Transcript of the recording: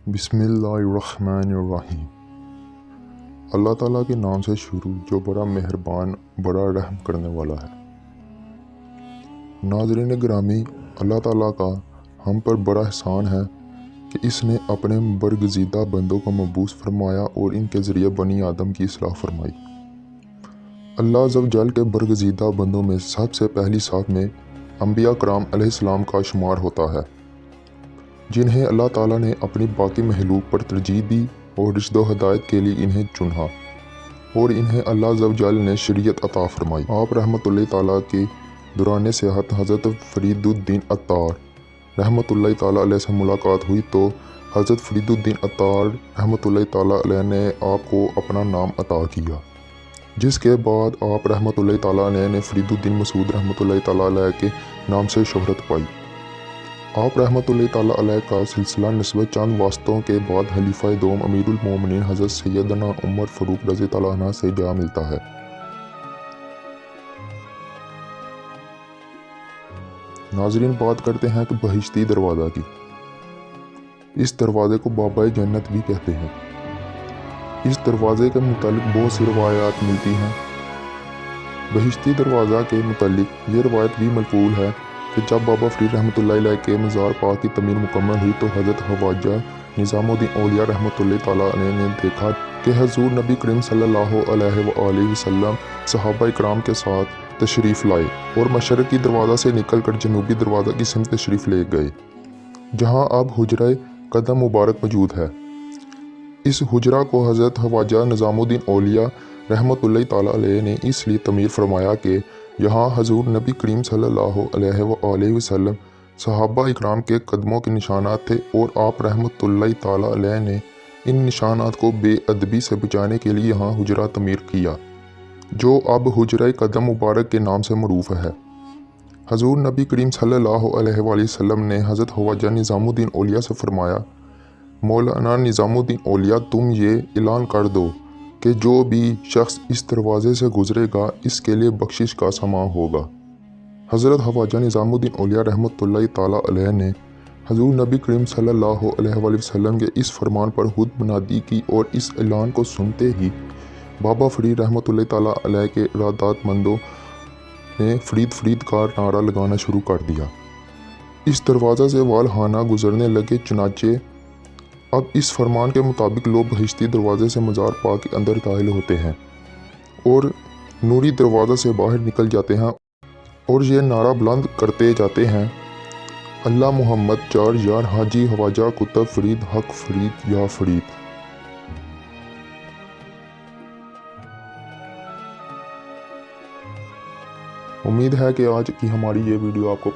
बिस्मिल्लाहिर्रहमानिर्रहीम। अल्लाह ताला के नाम से शुरू जो बड़ा मेहरबान बड़ा रहम करने वाला है। नाज़रीन गिरामी, अल्लाह ताला का हम पर बड़ा एहसान है कि इसने अपने बरगज़ीदा बंदों को मबूस फरमाया और इनके ज़रिए बनी आदम की इस्लाह फरमाई। अल्लाह अज़्ज़ व जल के बरगज़ीदा बंदों में सबसे पहली साफ में अंबिया कराम अलैहिस्सलाम का शुमार होता है, जिन्हें अल्लाह ताला ने अपनी बाकी महलूक पर तरजीह दी और रिश्द व हदायत के लिए इन्हें चुना और इन्हें अल्लाह अज़्ज़ व जल ने शरीयत अता फरमाई। आप रहमतुल्लाह ताला के दौरान सेहत हज़रत फरीदुद्दीन अत्तार रहमतुल्लाह ताला अलैह से मुलाकात हुई तो हज़रत फरीदुद्दीन अत्तार रहमतुल्लाह ताला अलैह ने आपको अपना नाम अता किया, जिसके बाद आप रहमतुल्लाह ताला अलैह ने फरीदुद्दीन मसूद रहमतुल्लाह ताला अलैह के नाम से शोहरत पाई। आप रहमतुल्लाह ताला अलैह का सिलसिला निस्बत चंद वास्तों के बाद खलीफा दोम अमीरुल मोमिनीन हज़रत सैयदना उमर फ़ारूक रज़ी ताला अन्हु से जा मिलता है। नाज़रीन, बात करते हैं कि बहिश्ती दरवाज़ा की। इस दरवाज़े को बाबाए जन्नत भी कहते हैं। इस दरवाज़े के मुतालिक बहुत सी रवायात मिलती हैं। बहिश्ती दरवाज़ा के मुतालिक ये रवायत भी मक़बूल है कि जब बाबा फ़रीद रहमतुल्लाह अलैह के मज़ार पाक की तमीर मुकम्मल हुई तो हज़रत ख्वाजा निज़ामुद्दीन औलिया रहमतुल्लाह ताला अलैह ने देखा कि हज़ूर नबी करीम सल्लल्लाहु अलैहि वसल्लम सहाबा इकराम के साथ तशरीफ़ लाए और मशरक़ी दरवाज़ा से निकल कर जनूबी दरवाज़ा की सिमत तशरीफ़ ले गए, जहाँ अब हुजरा कदम मुबारक मौजूद है। इस हुजरा को हज़रत ख्वाजा निज़ामुद्दीन औलिया रहमतुल्लाह ताला अलैह ने इसलिए तमीर फरमाया कि यहाँ हज़ूर नबी करीम सल्लल्लाहु अलैहि वसल्लम सहाबा इकराम के कदमों के निशानात थे और आप रहमतुल्लाह ताला अलैह ने इन निशानात को बेअदबी से बचाने के लिए यहाँ हुजरा तमीर किया, जो अब हुजरा कदम मुबारक के नाम से मरूफ है। हज़ूर नबी करीम सल्लल्लाहु अलैहि वसल्लम ने हज़रत ख्वाजा निज़ामुद्दीन औलिया से फरमाया, मौलाना निज़ामुद्दीन औलिया, तुम ये ऐलान कर दो कि जो भी शख्स इस दरवाज़े से गुज़रेगा इसके लिए बख्शिश का सामान होगा। हज़रत ख्वाजा निज़ामुद्दीन औलिया रहमतुल्लाह ताला अलैह ने हज़ूर नबी करीम सल्लल्लाहु अलैहि वसल्लम के इस फरमान पर खुद मुनादी की और इस ऐलान को सुनते ही बाबा फ़रीद रहमतुल्लाह ताला अलैह के इरादतमंदों ने फ़रीद फ़रीद का नारा लगाना शुरू कर दिया। इस दरवाज़ा से वालहाना गुज़रने लगे, चुनाचे अब इस फरमान के मुताबिक लोग बहिश्ती दरवाज़े से मज़ार पाक के अंदर दाखिल होते हैं और नूरी दरवाज़ा से बाहर निकल जाते हैं और ये नारा बुलंद करते जाते हैं, अल्लाह मोहम्मद चार यार हाजी ख्वाजा कुतुब फ़रीद हक फ़रीद या फ़रीद। उम्मीद है कि आज की हमारी ये वीडियो आपको